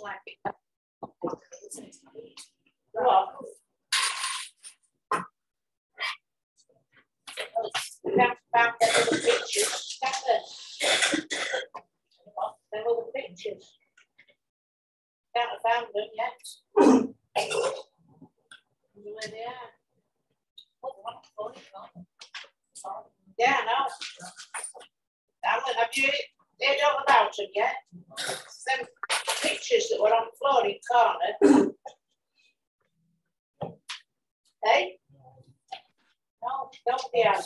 What? We haven't found them other pictures, have they? Them other pictures. Can't have found them yet. Where they are. Yeah, I know. Alan, have you heard all about them yet? Them pictures that were on the floor in corner. Hey? No, nobody has.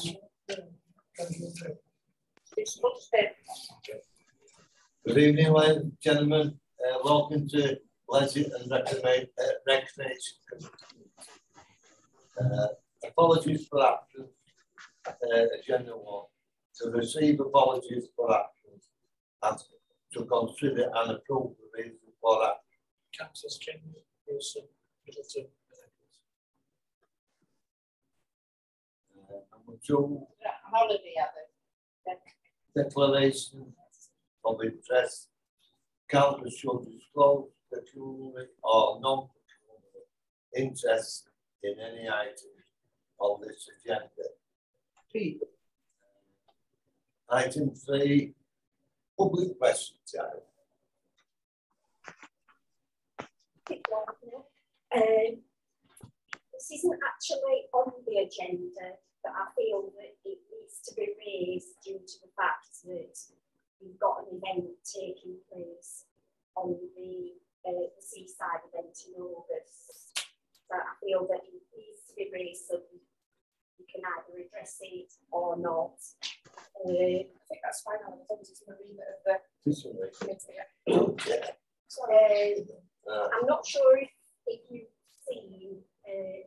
It's Good evening, ladies and gentlemen. Welcome to Leisure and Recreation. Apologies for absence. Agenda 1. To receive apologies for absence and to consider and approve the reason for that. Councillors King, Wilson, Middleton. Number 2. holiday, Declaration of interest. Council shall disclose pecuniary or non-pecuniary interest in any item of this agenda. Item 3, public question time. This isn't actually on the agenda, but I feel that it needs to be raised due to the fact that we've got an event taking place on the seaside event in August. So I feel that it needs to be raised so we can either address it or not. I think that's fine, as long as it's in the remit of the committee. I'm not sure if you've seen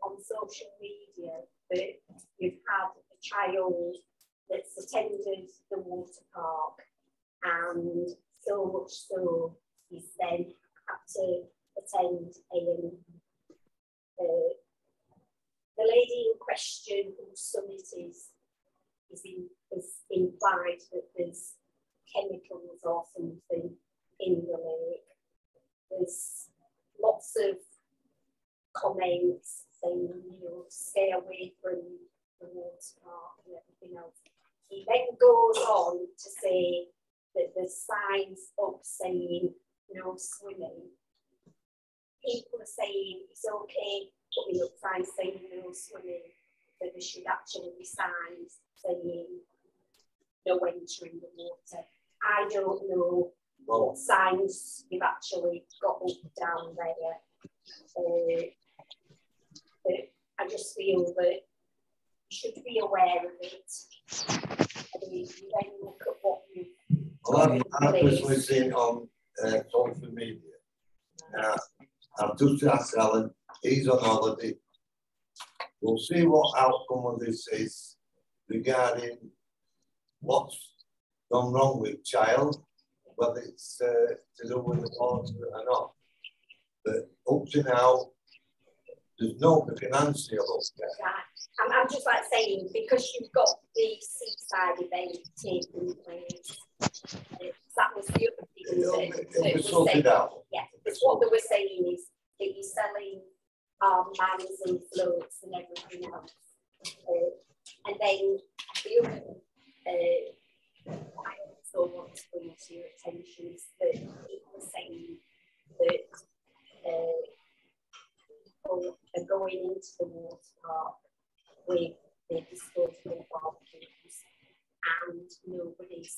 on social media that you've had a child that's attended the water park, and so much so he's then had to attend the lady in question whose son it is implied that there's chemicals or something in the lake. There's lots of comments saying, stay away from the water park and everything else. He then goes on to say that there's signs up saying no swimming. People are saying it's okay putting up signs saying no swimming, but there should actually be signs saying no entering the water. I don't know what signs you've actually got up down there. But I just feel that you should be aware of it. I mean, you then look at what you've I've personally seen on social media. I've just asked Alan, he's on holiday. We'll see what outcome of this is regarding what's gone wrong with child, whether it's to do with the water or not. But up to now, there's no financial up there. Right. I'm just like saying, because you've got the seaside event taking place, that was the other thing it was sorted out. Yeah, because what they were saying is that you're selling armbands and floats and everything else. And then the other, I also want to bring to your attention is that it was saying that people are going into the water park with their disposable barbecues and nobody's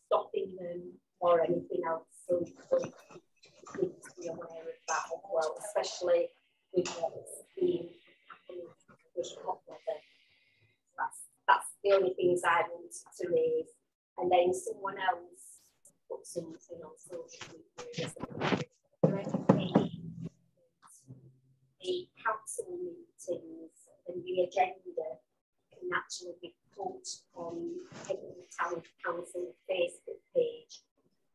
stopping them or anything else. So we need to be aware of that as well, especially with what's being happening with hot weather. That's the only things I wanted to raise. And then someone else put something on social media. The council meetings and the agenda can actually be put on the town council Facebook page,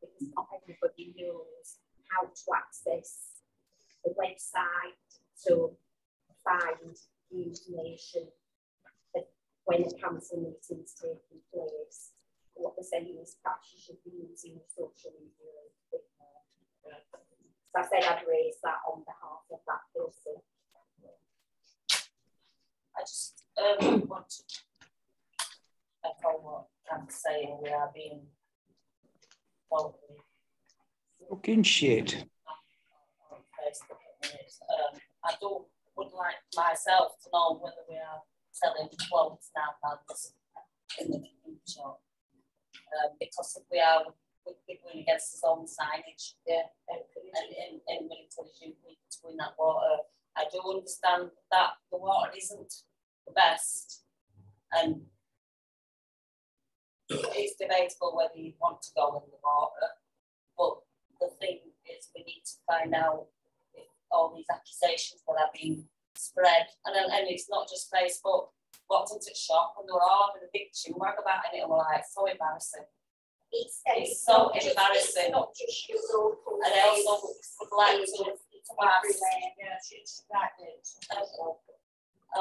because not everybody knows how to access the website to find the information when a council meeting is taking place. What they're saying is perhaps you should be using social media a bit more. said I'd raise that on behalf of that person. I just want to echo what I'm saying. We are being totally fucking shit. on Facebook at the minute. Would like myself to know whether we are selling clothes now in the future. Because if we are, we're going against his own signage. Yeah, and willing to issue people in that water. I do understand that the water isn't the best, and it's debatable whether you want to go in the water. But the thing is, we need to find out if all these accusations that are being spread, and it's not just Facebook. Walked into the shop and they were all having a big chinwag about it, and it was like so embarrassing. It's so embarrassing. Not just your local. And I also would like to ask. Yeah, she's like it. I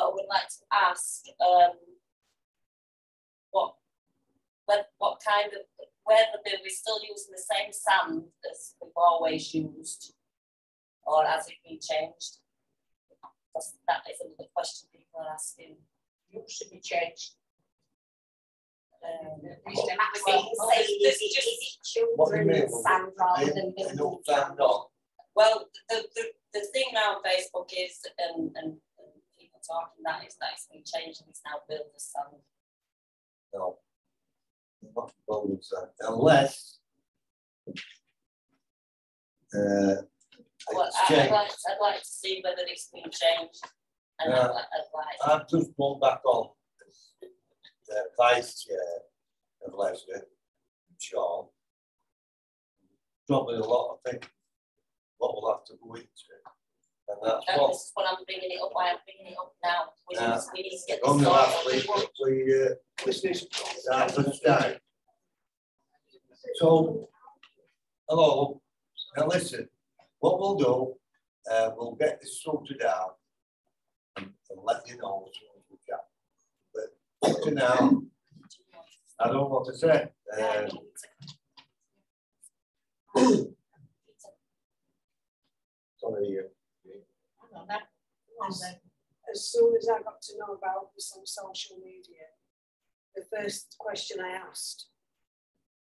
would like to ask what kind of, whether we're still using the same sand as we've always used, or has it been changed? Because that is another question people are asking. You should be changed. Is it children's sand rather than well, the thing now on Facebook is, and people talking that is that it's been changed and it's now built as sand. No, not building sand, unless Well, I'd like to see whether it's been changed. And I've just gone back on the vice chair of Leslie, Sean. Probably a lot of things. What we'll have to go into. And that's what. This is what I'm bringing it up. Why I'm bringing it up now. We need to get this only last sorted. week, down. So, hello. Now listen, what we'll do, we'll get this sorted out and let you know as soon as we can. But for now, I don't know what to say. Sorry. As soon as I got to know about this on social media, the first question I asked,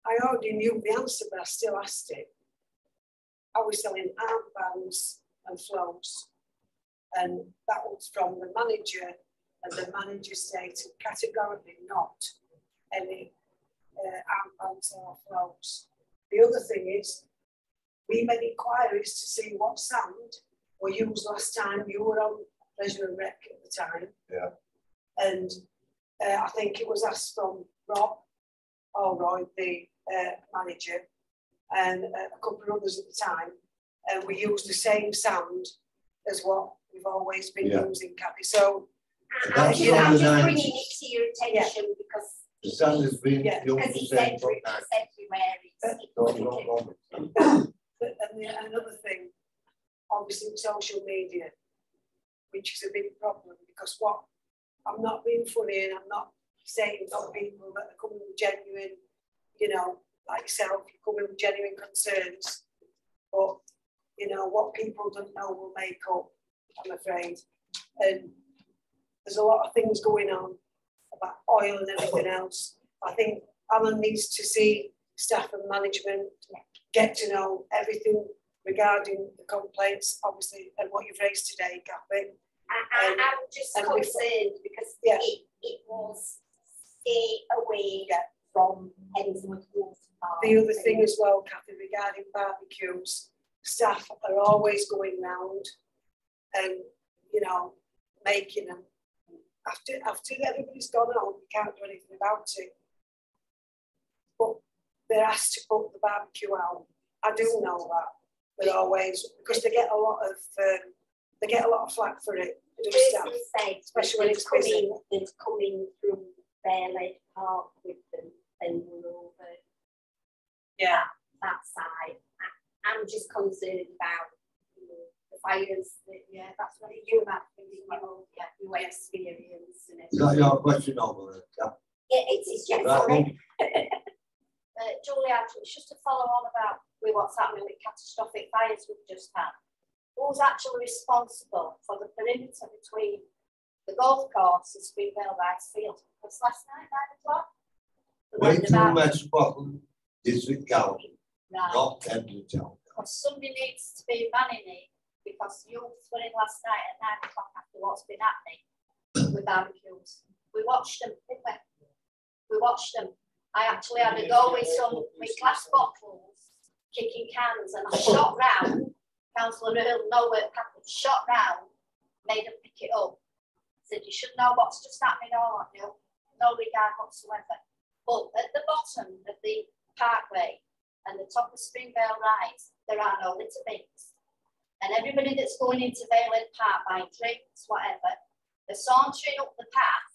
I already knew the answer, but I still asked it. Are we selling armbands and floats? And that was from the manager, and the manager stated categorically not any armbands or floats. The other thing is, we made inquiries to see what sand we used last time. You were on Leisure and Rec at the time. Yeah. And I think it was asked from Rob Allroyd, the manager, and a couple of others at the time. And we used the same sand as what we've always been using, Kathy. So I'm just bringing it to your attention because the sand has been it's everywhere. And another thing, obviously social media, which is a big problem, because what I'm not being funny and I'm not saying to people that are coming with genuine, you know, like yourself, you come in with genuine concerns, but you know what people don't know will make up, I'm afraid. And there's a lot of things going on about oil and everything else. I think Alan needs to see staff and management, get to know everything regarding the complaints, obviously, and what you've raised today, Kathy. I'm just concerned because it was stay away from Henswood Water Park. The other thing as well, Kathy, regarding barbecues, staff are always going round and, you know, making them. After everybody's gone home, you can't do anything about it. But they're asked to put the barbecue out. I do know that. They're always, because they get a lot of flack for it. Said, especially when it's busy. It's coming from Fairleigh Park with them and we're over that side. I'm just concerned about the fires. That's what you have your experience and Is that your question over there? Yeah, it is, yes. Right. Julia, it's just to follow on about with what's happening with catastrophic fires we've just had. Who's actually responsible for the perimeter between the golf course and Springvale Rice Field? Because last night, 9 o'clock, Waiting Metropolitan District Council, right. not Kensington Town. Because somebody needs to be manning it, because youths were in last night at 9 o'clock after what's been happening with barbecues. We watched them, didn't we? We watched them. I actually had a go with some with glass bottles, kicking cans, and I shot round. Councillor Earl, know where it happened, shot round, made them pick it up. Said, you should know what's just happening, all of you. No regard whatsoever. But at the bottom of the parkway and the top of Springvale Rise, there are no litter bins. And everybody that's going into Vale Park buying drinks, whatever, they're sauntering up the path,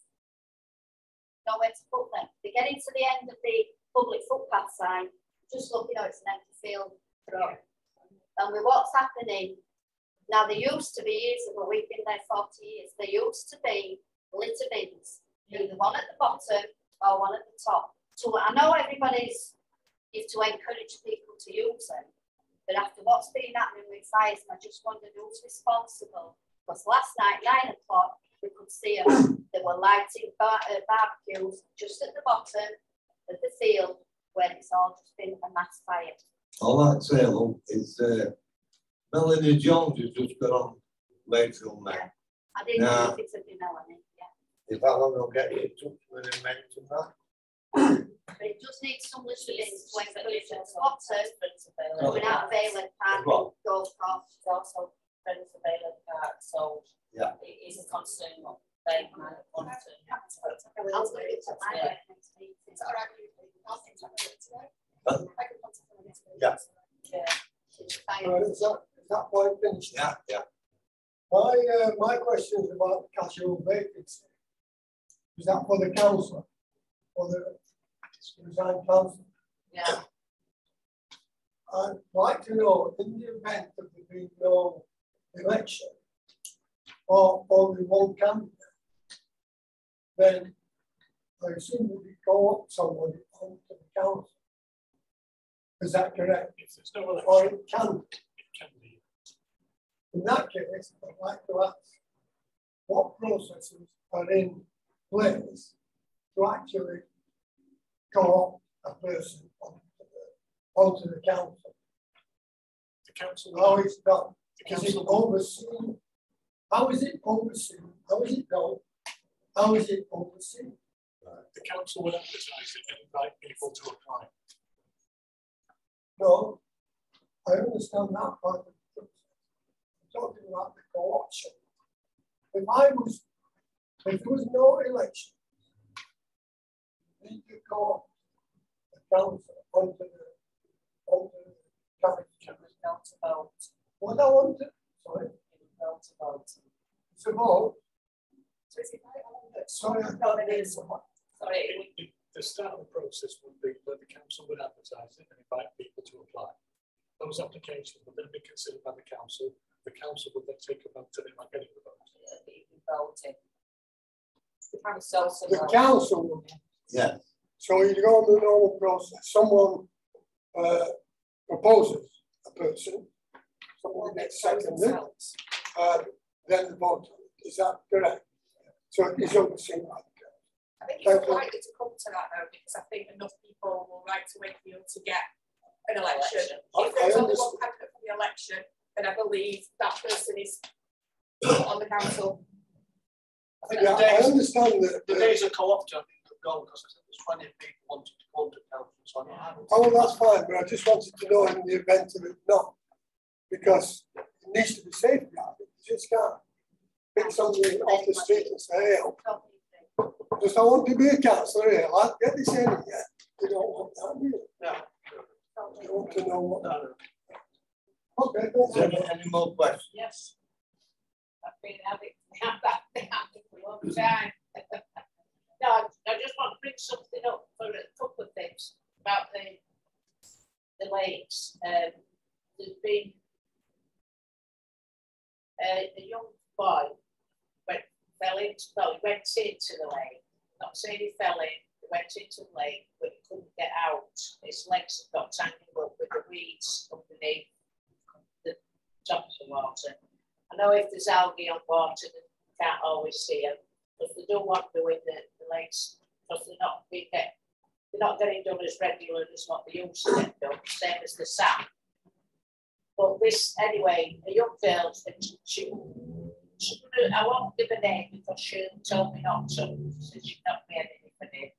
nowhere to put them. They're getting to the end of the public footpath sign, just looking, oh, it's an empty field. And with what's happening, now there used to be years ago, we've been there 40 years, there used to be litter bins, either one at the bottom or one at the top. So I know everybody's, you have to encourage people to use them, but after what's been happening with fires, I just wondered who's responsible. Because last night, 9 o'clock, we could see them. They were lighting barbecues just at the bottom of the field where it's all just been a mass fire. All I'd say, look, is Melanie Jones has just got on Wakefield Met. Yeah. I didn't know if it's a Melanie, yeah. If Alan will get you in touch with him, mention that. But it just needs some litter bins when it's at the bottom, going out of Vale Park, golf course. It's also friends of Vale Park, so yeah, it is a concern what they might want to. I'll look it up. It's all right. I'll think about it today. I can contact them next week. Yeah. Yeah. Is that point finished? yeah, yeah. My question is about casual vacancy. Is that for the council? For the resigned council? Yeah. I'd like to know, in the event of there being no election or only one candidate, then I assume that you co-opt somebody onto the council. Is that correct? If there's no election, Or it can. it can be. In that case, I'd like to ask what processes are in place to actually co-opt a person onto the council. The council. How is it done? The Is it council. overseen? How is it overseen? How is it done? How is it overseen? The council will advertise it and invite people to apply. No, I understand that part of the process. I'm talking about the co-option. If there was no election, you need to co-opt the council onto the council. Not to vote. What I want to, sorry, Not to vote. it's a vote. So is it right? Sorry, I No, can't it hear is. someone. Sorry. The start of the process would be that the council would advertise it and invite people to apply. Those applications would then be considered by the council. The council would then take a vote to them like any other vote. Voting. The council. The council will. Yeah. So you go on the normal process. Someone proposes a person, someone gets seconded, then the vote. Is that correct? So it is overseen by the council. I think it's likely to come to that though, because I think enough people will write to Wakefield to get an election. If there's only one candidate for the election, then I believe that person is on the council. Yeah, I understand that. The days of co-opting have gone because there's plenty of people wanting to go to council. So Oh, well, that's fine, but I just wanted to know in the event of it not, because it needs to be safeguarded. You just can't pick somebody off the street and say, hey, just I want to be a councillor here. I'll get this in yet. You don't want that, do you? no. You want to know what. No. Okay, Is there any more questions? Yes. I've been having that for a long time. No, I just want to bring something up for a couple of things about the lakes. There's been a young boy went into the lake. Not saying he fell in, went into the lake, but he couldn't get out. His legs had got tangled up with the weeds underneath the top of the water. I know if there's algae on water, they can't always see them, but they do want to do in the lakes because they're not getting done as regular as what they used to get done, same as the sand. But this, anyway, a young girl, I won't give a name because she told me not to, so she's not made any for name.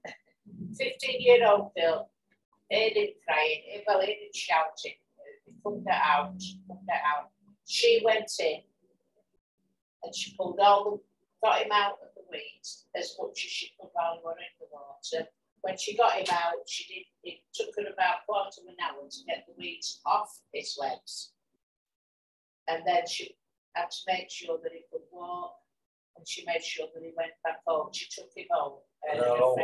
15-year-old girl, Aiden crying, Aiden shouting, couldn't get out. She went in and she pulled got him out of the weeds as much as she could while we were in the water. When she got him out, it took her about a quarter of an hour to get the weeds off his legs. And then she had to make sure that he could walk, and she made sure that he went back home. She took him home. No.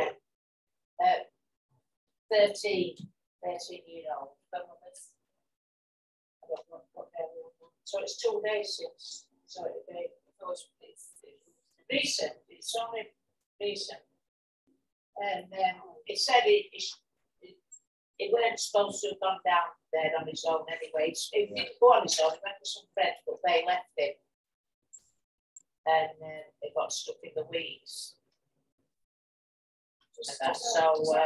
13-year-old. So it's 2 days since. So it's recent. It's only recent. And he said he weren't supposed to have gone down there on his own anyway. He didn't go on his own, he went with some friends, but they left him. And he got stuck in the weeds. And that's all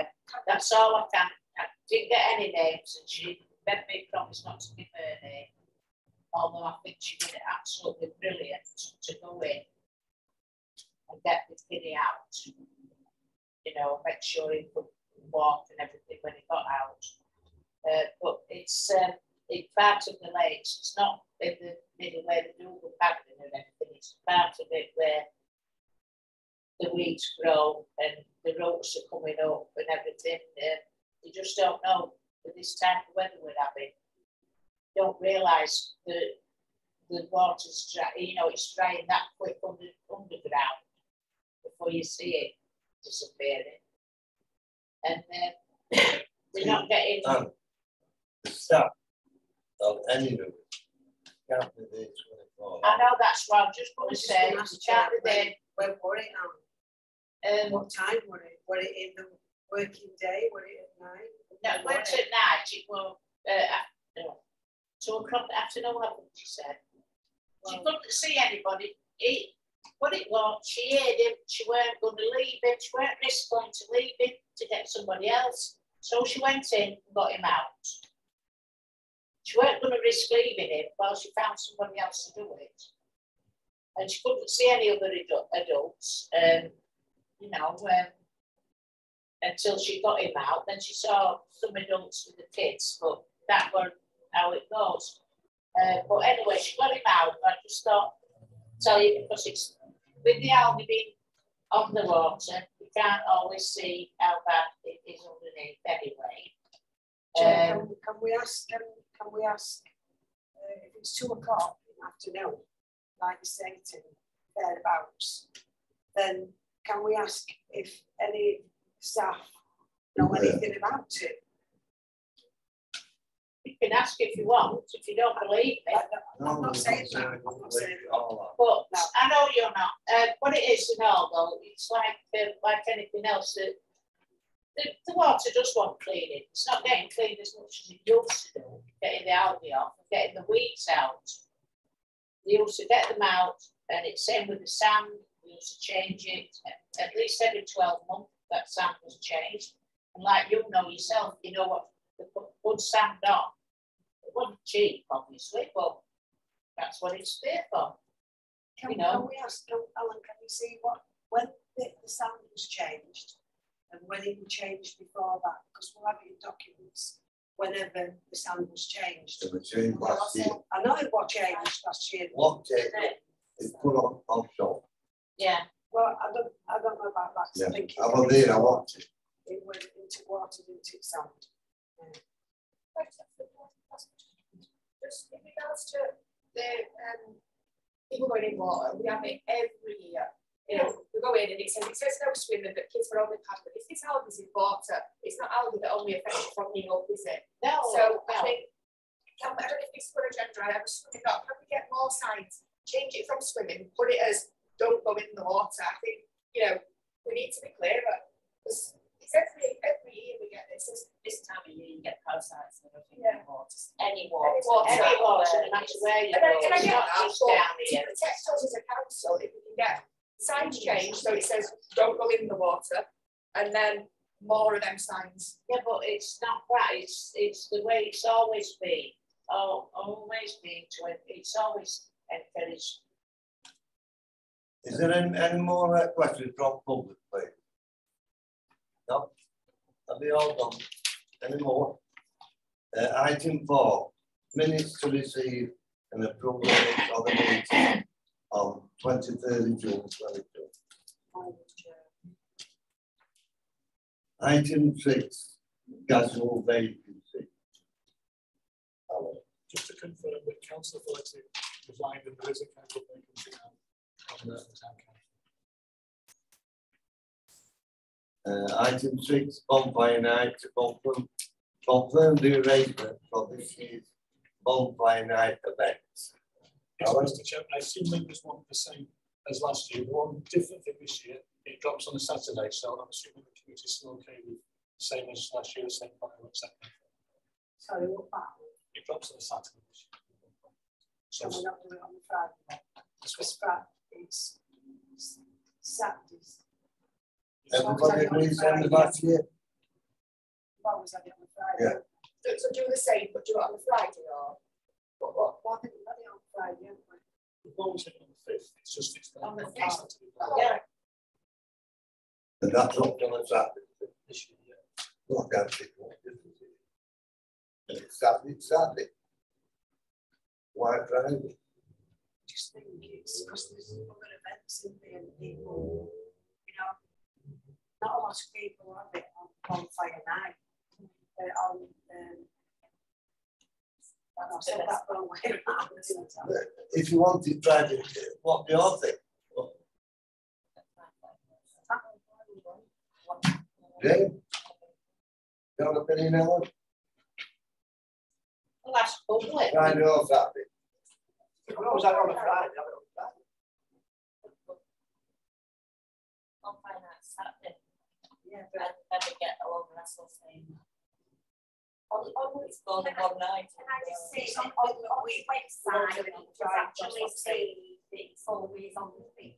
I can. I didn't get any names, and she made me promise not to give her name. Although I think she did it absolutely brilliant to go in and get the kiddie out. You know, make sure he could walk and everything when he got out. But it's part of the lakes. It's not in the middle where they do the paddling and everything. It's part of it where the weeds grow and the roots are coming up and everything. You just don't know with this type of weather we're having. You don't realise that the water's dry, you know, it's drying that quick underground before you see it disappearing. And they're not getting the stuff of any of it can't be there 24 hours. I know, that's what I'm just going to say. Can't be there. When were it on? What time were it? Were it in the working day? Were it at night? No, it went at night. It was 2 o'clock afternoon, I think she said. She couldn't see anybody. What it was, she heard him, she weren't going to leave him, she weren't going to leave him to get somebody else. So she went in and got him out. She weren't going to risk leaving him while she found somebody else to do it. And she couldn't see any other adults, you know, until she got him out. Then she saw some adults with the kids, but that was how it goes. But anyway, she got him out. I just thought, tell you, because it's with the algae being on the water, you can't always see how bad it is underneath anyway. Can we ask if it's 2 o'clock in the afternoon, like you say, to thereabouts, then can we ask if any staff know anything about it? You can ask if you want, if you don't believe me. I'm not saying that. I'm not saying that. But no. I know you're not. What it is and all though, it's like anything else. That the water does want cleaning. It's not getting cleaned as much as it used to do. Getting the algae off, and getting the weeds out. They used to get them out, and it's same with the sand. We used to change it at least every 12 months. That sand was changed, and like you know yourself, you know what. They put good sand on. It wasn't cheap, obviously, but that's what it's there for. Can we ask, Alan, can you see when the sand was changed and when it was changed before that? Because we'll have it in documents whenever the sand was changed. It was changed last year. I know it was changed last year. What changed? It's put on offshore. Yeah. Well, I don't know about that. Yeah. I think I was there, I watched it. It went into water, into sand. Just in regards to the people going in water, we have it every year. You know, we go in and it says no swimming, but kids are only paddling. If this algae is in water, it's not algae that only affects you from being up, is it? No. So I think, I don't know if it's for a gender, I have a swimming dog. Can we get more signs? Change it from swimming, put it as don't go in the water. I think, you know, we need to be clear, but it's every year we get this. This time of year, you get parasites and everything. Yeah. Any water. Any water, no matter where you And go, I it's get not that, just but down to here. protect us as a council, if we can get signs changed, so it says don't go in the water, and then more of them signs. Yeah, but it's not that, it's the way it's always been. Always been to it, it's always encouraged. Is there any more questions from public, please? No? Have they all done? Any more? Item 4, minutes to receive and approve minutes of the meeting on 23rd of June 22. Item 6, casual vacancy. Just to confirm that councillor Felicity resigned and there is a council vacancy now on the town council. Item 6, bonfire night to confirm the arrangement for this year's bonfire night events. Yes, Mr. Chairman, I assume that was one the same as last year. The one different thing this year, it drops on a Saturday, so I'm assuming the committee is still okay with the same as last year, the same time, etc. Sorry, what about? It drops on a Saturday this year. So So we're not doing it on the Friday. this It's was Friday, it's Saturdays. Everybody agrees on the last year? Why was I on the Friday? Yeah. So do the same, but do it on the Friday or Well, I think we had it on Friday, haven't we? we've always had it on the 5th. It's just it's On the Saturday. Yeah. And that's up on a Saturday. This year, yeah. Well, I can't think what difference it is. And it's Saturday. Why Friday? Just think it's because there's other events in there and people, you know, not a lot of people have it on bonfire night. I said that wrong way around, didn't I? If you want to try to, what do you think? Yeah? Got an opinion, Ellen? Well, that's public. Friday or Saturday? Was that on a Friday? Bonfire night Saturday, Yeah, and then we get a lot of wrestles saying. It's called a one night. Can I just say, on the website, it's actually saying it's always on the thing.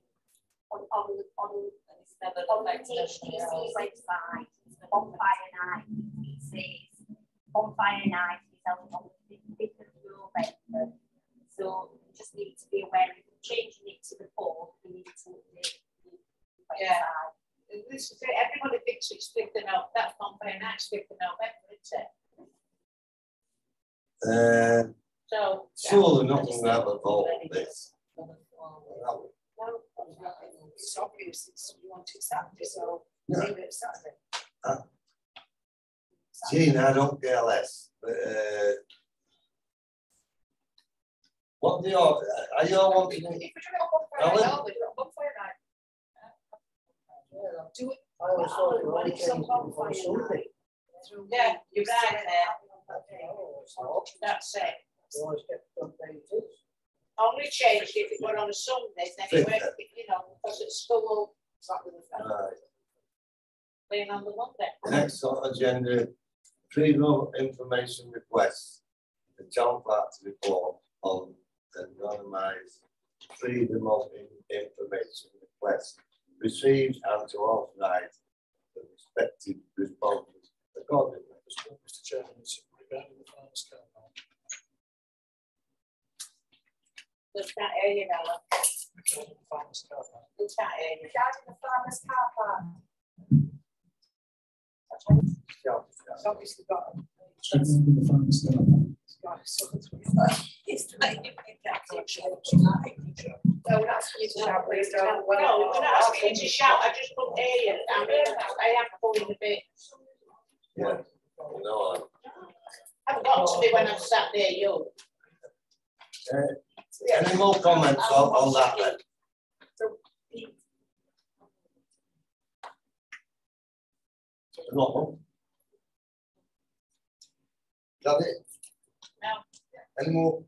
On It's never the affected us. HTC website, bonfire night, it says bonfire night is held on the 5th of November. So you just need to be aware, if you're changing it to the 4th, you need to update the Yeah. website. This is it, everybody thinks it's 5th of November, that's bonfire night's 5th of November, isn't it? So. Surely not going to have a vote on this. it's obvious, it's, you want it Saturday, so Yeah. leave it Saturday. Gene, I don't care less. But, what do you all, are you all wanting to? if we do it on bonfire night, we do it on bonfire night. Do it. I always thought it When only it's on came bonfire from Sunday. night, Yeah, you're right there. Oh, it's not. That's it. You always get updated. Only changed if it were on a Sunday, then it went, you know, because it's school, Right. being on the Monday. Next on agenda, freedom of information requests. The town clerk's report on anonymised freedom of information requests received and to authorize the respective responses accordingly. Mr. Chairman, it's regarding the farmers' car park. There's that area, Ella. Regarding the farmers' car park. There's that area. Regarding the farmers' car park. It's obviously got. Regarding the farmers' car park. It's like you make that collection. So we're asking you to shout, please don't. No, we're not asking you to shout, I just put area, I am pulling a bit. Yeah. No, I've got to be when I'm sat near you. any more comments on that then? No. Is that it? No. Any more?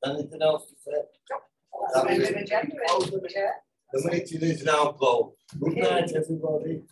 Anything else to say? That is it. The meeting is now closed. Good night, everybody.